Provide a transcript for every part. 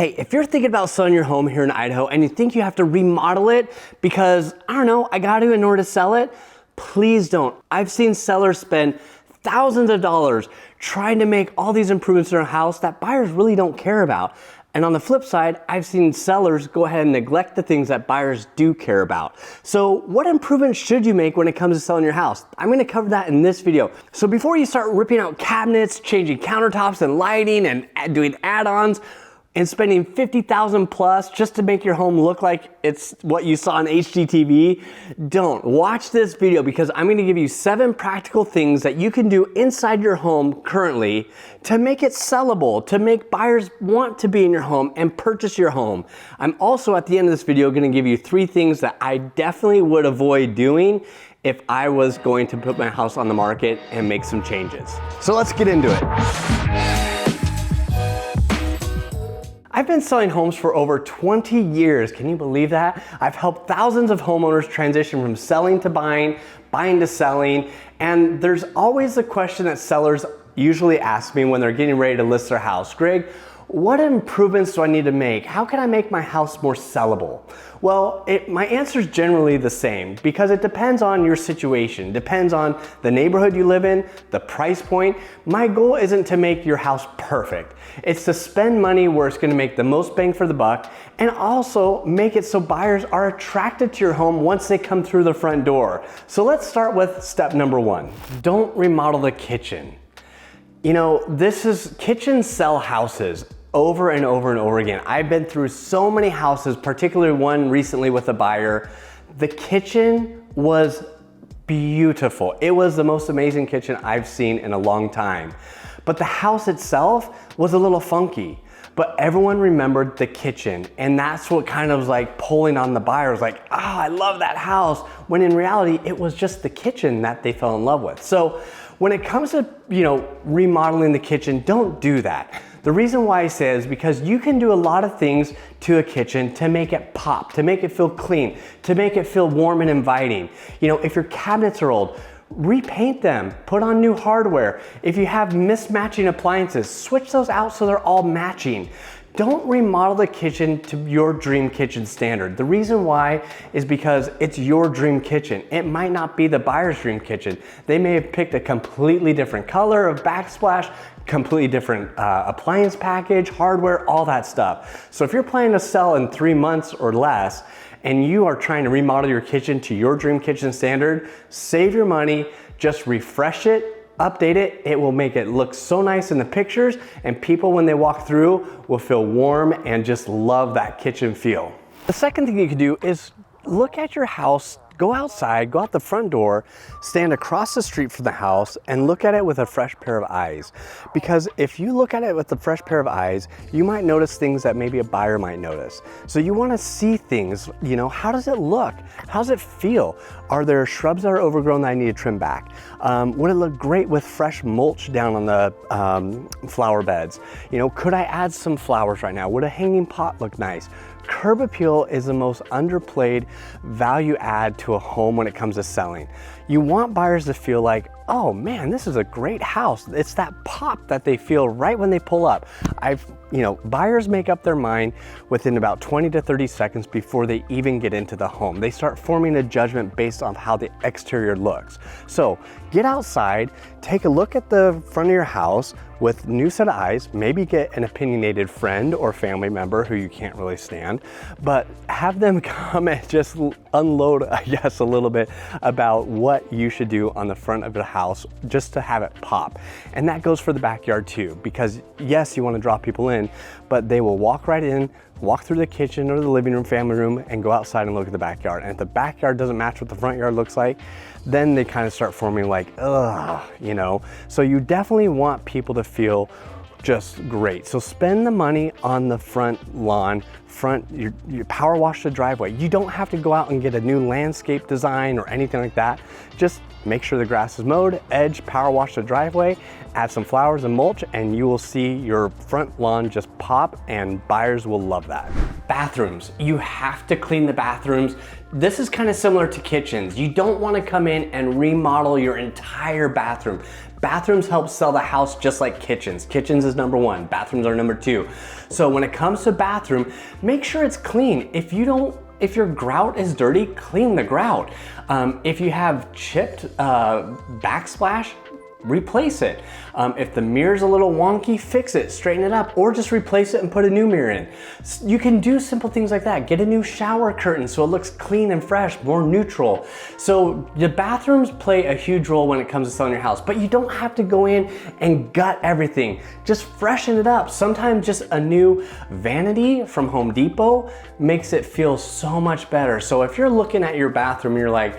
Hey, if you're thinking about selling your home here in Idaho and you think you have to remodel it because, I don't know, I got to in order to sell it, please don't. I've seen sellers spend thousands of dollars trying to make all these improvements to their house that buyers really don't care about. And on the flip side, I've seen sellers go ahead and neglect the things that buyers do care about. So what improvements should you make when it comes to selling your house? I'm gonna cover that in this video. So before you start ripping out cabinets, changing countertops and lighting and doing add-ons, and spending $50,000 plus just to make your home look like it's what you saw on HGTV, don't. Watch this video because I'm gonna give you 7 practical things that you can do inside your home currently to make it sellable, to make buyers want to be in your home and purchase your home. I'm also at the end of this video gonna give you 3 things that I definitely would avoid doing if I was going to put my house on the market and make some changes. So let's get into it. I've been selling homes for over 20 years. Can you believe that? I've helped thousands of homeowners transition from selling to buying, buying to selling, and there's always the question that sellers usually ask me when they're getting ready to list their house. Greg, what improvements do I need to make? How can I make my house more sellable? Well, my answer is generally the same because it depends on your situation, depends on the neighborhood you live in, the price point. My goal isn't to make your house perfect. It's to spend money where it's gonna make the most bang for the buck and also make it so buyers are attracted to your home once they come through the front door. So let's start with step number 1. Don't remodel the kitchen. You know, kitchens sell houses over and over and over again. I've been through so many houses, particularly one recently with a buyer. The kitchen was beautiful. It was the most amazing kitchen I've seen in a long time. But the house itself was a little funky. But everyone remembered the kitchen, and that's what kind of was like pulling on the buyers, like, oh, I love that house, when in reality, it was just the kitchen that they fell in love with. So when it comes to, remodeling the kitchen, don't do that. The reason why I say is because you can do a lot of things to a kitchen to make it pop, to make it feel clean, to make it feel warm and inviting. If your cabinets are old, repaint them, put on new hardware. If you have mismatching appliances, switch those out so they're all matching. Don't remodel the kitchen to your dream kitchen standard. The reason why is because it's your dream kitchen. It might not be the buyer's dream kitchen. They may have picked a completely different color of backsplash, completely different appliance package, hardware, all that stuff. So if you're planning to sell in 3 months or less, and you are trying to remodel your kitchen to your dream kitchen standard, save your money, just refresh it, update it. It will make it look so nice in the pictures, and people when they walk through will feel warm and just love that kitchen feel. The second thing you can do is look at your house. Go outside, go out the front door, stand across the street from the house and look at it with a fresh pair of eyes. Because if you look at it with a fresh pair of eyes, you might notice things that maybe a buyer might notice. So you wanna see things, how does it look? How does it feel? Are there shrubs that are overgrown that I need to trim back? Would it look great with fresh mulch down on the flower beds? Could I add some flowers right now? Would a hanging pot look nice? Curb appeal is the most underplayed value add to a home when it comes to selling. You want buyers to feel like, oh man, this is a great house. It's that pop that they feel right when they pull up. Buyers make up their mind within about 20 to 30 seconds before they even get into the home. They start forming a judgment based on how the exterior looks. So get outside, take a look at the front of your house with new set of eyes, maybe get an opinionated friend or family member who you can't really stand, but have them come and just unload, I guess, a little bit about what you should do on the front of the house just to have it pop. And that goes for the backyard too, because yes, you want to draw people in, but they will walk right in, walk through the kitchen or the living room, family room, and go outside and look at the backyard. And if the backyard doesn't match what the front yard looks like, then they kind of start forming like, ugh, So you definitely want people to feel just great. So spend the money on the front lawn, you power wash the driveway. You don't have to go out and get a new landscape design or anything like that. Just make sure the grass is mowed, edge, power wash the driveway, add some flowers and mulch, and you will see your front lawn just pop, and buyers will love that. Bathrooms. You have to clean the bathrooms. This is kind of similar to kitchens. You don't want to come in and remodel your entire bathroom. Bathrooms help sell the house just like kitchens. Kitchens is number one, bathrooms are number two. So when it comes to bathroom, make sure it's clean. If your grout is dirty, clean the grout. If you have chipped backsplash, replace it. If the mirror's a little wonky, fix it, straighten it up, or just replace it and put a new mirror in. You can do simple things like that. Get a new shower curtain so it looks clean and fresh, more neutral. So the bathrooms play a huge role when it comes to selling your house, but you don't have to go in and gut everything. Just freshen it up. Sometimes just a new vanity from Home Depot makes it feel so much better. So if you're looking at your bathroom and you're like,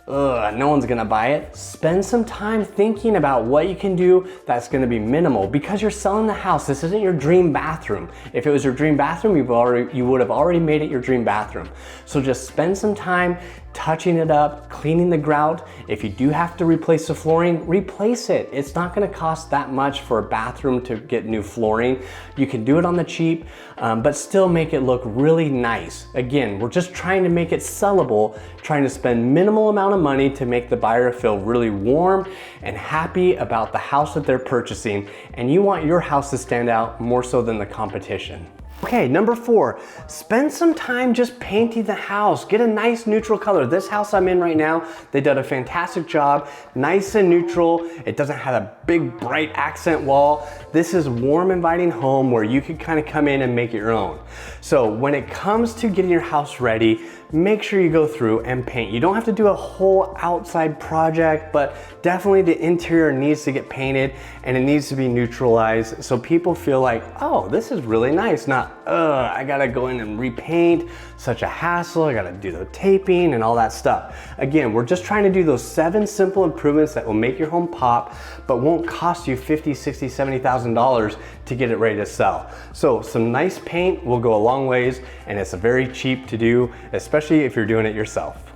ugh, no one's gonna buy it, spend some time thinking about what you can do that's gonna be minimal, because you're selling the house. This isn't your dream bathroom. If it was your dream bathroom, you would have already made it your dream bathroom. So just spend some time touching it up, cleaning the grout. If you do have to replace the flooring, replace it. It's not gonna cost that much for a bathroom to get new flooring. You can do it on the cheap, but still make it look really nice. Again, we're just trying to make it sellable, trying to spend minimal amount of money to make the buyer feel really warm and happy about the house that they're purchasing. And you want your house to stand out more so than the competition. Okay, number 4, spend some time just painting the house. Get a nice neutral color. This house I'm in right now, they did a fantastic job. Nice and neutral. It doesn't have a big bright accent wall. This is warm, inviting home where you can kind of come in and make it your own. So when it comes to getting your house ready, make sure you go through and paint. You don't have to do a whole outside project, but definitely the interior needs to get painted and it needs to be neutralized so people feel like, oh, this is really nice, not, I gotta go in and repaint, such a hassle, I gotta do the taping and all that stuff. Again, we're just trying to do those 7 simple improvements that will make your home pop, but won't cost you $50,000, $60,000, $70,000 to get it ready to sell. So some nice paint will go a long ways, and it's very cheap to do, especially if you're doing it yourself.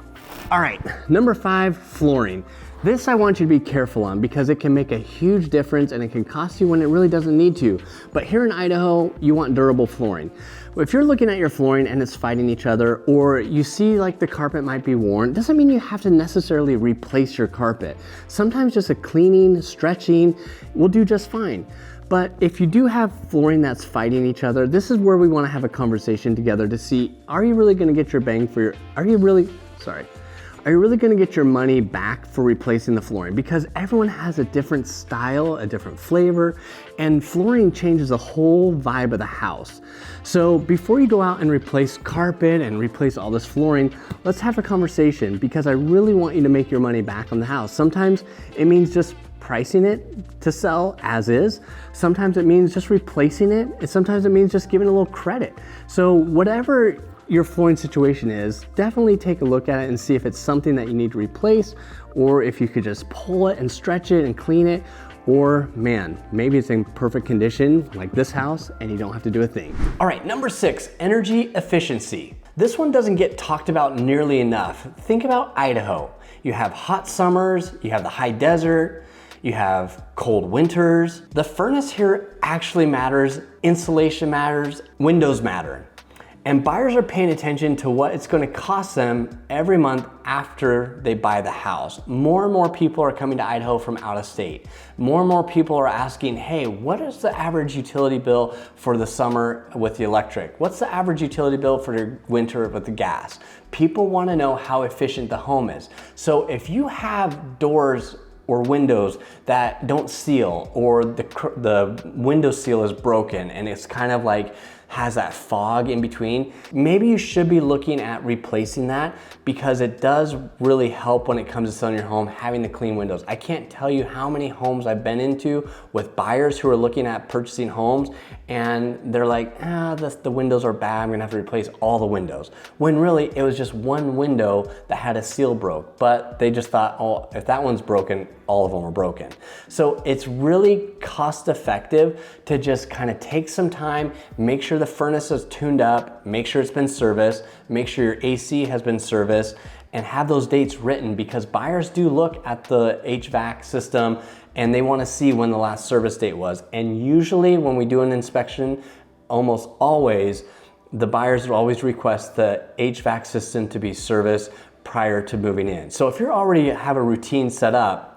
All right, number 5, flooring. This I want you to be careful on because it can make a huge difference and it can cost you when it really doesn't need to. But here in Idaho, you want durable flooring. If you're looking at your flooring and it's fighting each other, or you see like the carpet might be worn, doesn't mean you have to necessarily replace your carpet. Sometimes just a cleaning, stretching will do just fine. But if you do have flooring that's fighting each other, this is where we want to have a conversation together to see, are you really going to get your bang for your, are you really going to get your money back for replacing the flooring? Because everyone has a different style, a different flavor, and flooring changes the whole vibe of the house. So before you go out and replace carpet and replace all this flooring, let's have a conversation, because I really want you to make your money back on the house. Sometimes it means just pricing it to sell as is. Sometimes it means just replacing it. And sometimes it means just giving a little credit. So whatever your flooring situation is, definitely take a look at it and see if it's something that you need to replace, or if you could just pull it and stretch it and clean it, or man, maybe it's in perfect condition like this house and you don't have to do a thing. All right, number 6, energy efficiency. This one doesn't get talked about nearly enough. Think about Idaho. You have hot summers, you have the high desert, you have cold winters. The furnace here actually matters, insulation matters, windows matter. And buyers are paying attention to what it's going to cost them every month after they buy the house. More and more people are coming to Idaho from out of state. More and more people are asking, hey, what is the average utility bill for the summer with the electric? What's the average utility bill for the winter with the gas? People want to know how efficient the home is. So if you have doors or windows that don't seal, or the window seal is broken and it's kind of like has that fog in between, maybe you should be looking at replacing that, because it does really help when it comes to selling your home, having the clean windows. I can't tell you how many homes I've been into with buyers who are looking at purchasing homes and they're like, the windows are bad, I'm gonna have to replace all the windows. When really it was just one window that had a seal broke, but they just thought, oh, if that one's broken, all of them are broken. So it's really cost effective to just kind of take some time, make sure the furnace is tuned up, make sure it's been serviced, make sure your AC has been serviced, and have those dates written, because buyers do look at the HVAC system and they want to see when the last service date was. And usually when we do an inspection, almost always, the buyers will always request the HVAC system to be serviced prior to moving in. So if you already have a routine set up,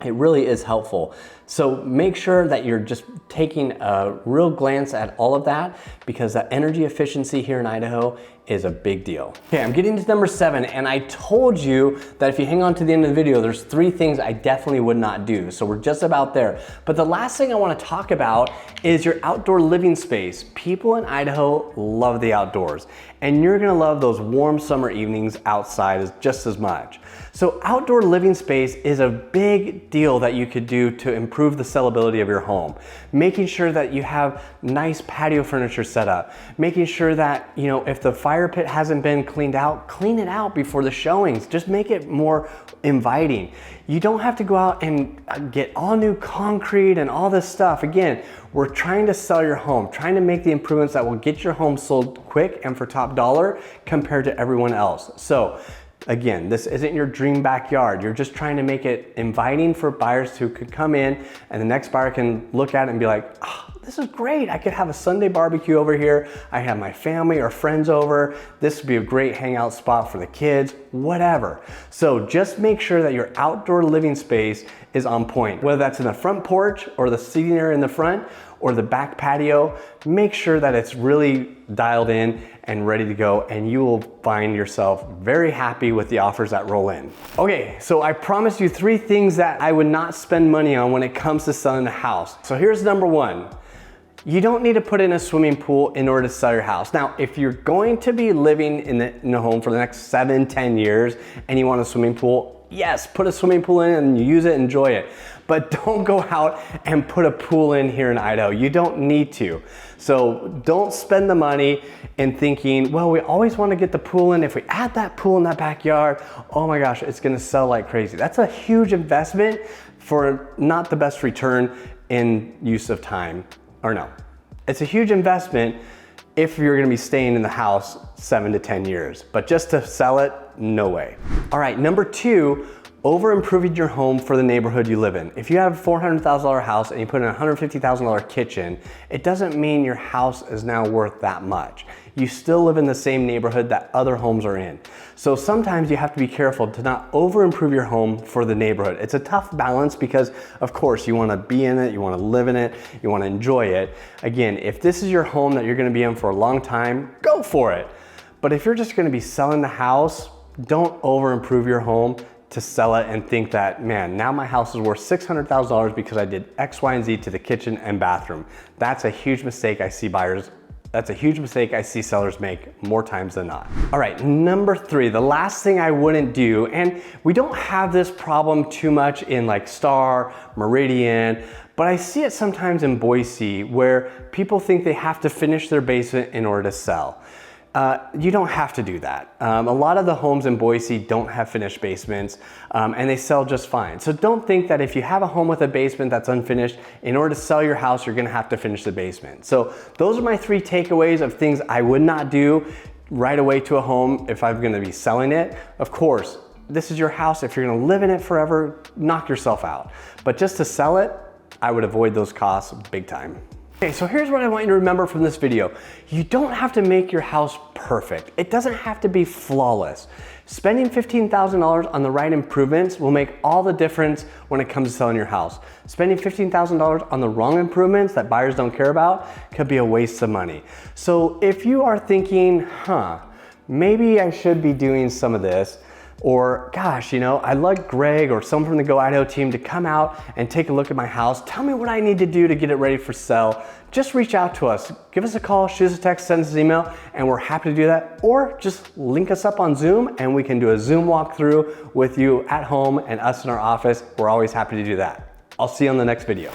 it really is helpful. So make sure that you're just taking a real glance at all of that, because that energy efficiency here in Idaho is a big deal. Okay, I'm getting to number 7, and I told you that if you hang on to the end of the video, there's 3 things I definitely would not do. So we're just about there. But the last thing I want to talk about is your outdoor living space. People in Idaho love the outdoors, and you're gonna love those warm summer evenings outside just as much. So outdoor living space is a big deal that you could do to improve the sellability of your home. Making sure that you have nice patio furniture set up. Making sure that, you know, if the fire pit hasn't been cleaned out, clean it out before the showings. Just make it more inviting. You don't have to go out and get all new concrete and all this stuff. Again, we're trying to sell your home, trying to make the improvements that will get your home sold quick and for top dollar compared to everyone else. So again, this isn't your dream backyard. You're just trying to make it inviting for buyers who could come in, and the next buyer can look at it and be like, oh, this is great. I could have a Sunday barbecue over here. I have my family or friends over. This would be a great hangout spot for the kids, whatever. So just make sure that your outdoor living space is on point. Whether that's in the front porch or the seating area in the front or the back patio, make sure that it's really dialed in and ready to go, and you will find yourself very happy with the offers that roll in. Okay, so I promised you 3 things that I would not spend money on when it comes to selling a house. So here's number 1. You don't need to put in a swimming pool in order to sell your house. Now, if you're going to be living in a home for the next 7-10 years and you want a swimming pool, yes, put a swimming pool in and use it, enjoy it. But don't go out and put a pool in here in Idaho. You don't need to. So don't spend the money in thinking, well, we always want to get the pool in. If we add that pool in that backyard, oh my gosh, it's gonna sell like crazy. That's a huge investment for not the best return in use of time. Or no, it's a huge investment if you're gonna be staying in the house 7 to 10 years, but just to sell it, no way. All right, number 2, over improving your home for the neighborhood you live in. If you have a $400,000 house and you put in a $150,000 kitchen, it doesn't mean your house is now worth that much. You still live in the same neighborhood that other homes are in. So sometimes you have to be careful to not over improve your home for the neighborhood. It's a tough balance because of course you wanna be in it, you wanna live in it, you wanna enjoy it. Again, if this is your home that you're gonna be in for a long time, go for it. But if you're just gonna be selling the house, don't over improve your home to sell it and think that, man, now my house is worth $600,000 because I did X, Y, and Z to the kitchen and bathroom. That's a huge mistake I see sellers make more times than not. All right, number 3, the last thing I wouldn't do, and we don't have this problem too much in like Star, Meridian, but I see it sometimes in Boise where people think they have to finish their basement in order to sell. You don't have to do that. A lot of the homes in Boise don't have finished basements and they sell just fine. So don't think that if you have a home with a basement that's unfinished, in order to sell your house, you're gonna have to finish the basement. So those are my 3 takeaways of things I would not do right away to a home if I'm gonna be selling it. Of course, this is your house. If you're gonna live in it forever, knock yourself out. But just to sell it, I would avoid those costs big time. Okay, so here's what I want you to remember from this video. You don't have to make your house perfect. It doesn't have to be flawless. Spending $15,000 on the right improvements will make all the difference when it comes to selling your house. Spending $15,000 on the wrong improvements that buyers don't care about could be a waste of money. So if you are thinking, maybe I should be doing some of this, or gosh, you know, I'd like Greg or someone from the Go Idaho team to come out and take a look at my house. Tell me what I need to do to get it ready for sale. Just reach out to us. Give us a call, shoot us a text, send us an email, and we're happy to do that. Or just link us up on Zoom and we can do a Zoom walkthrough with you at home and us in our office. We're always happy to do that. I'll see you on the next video.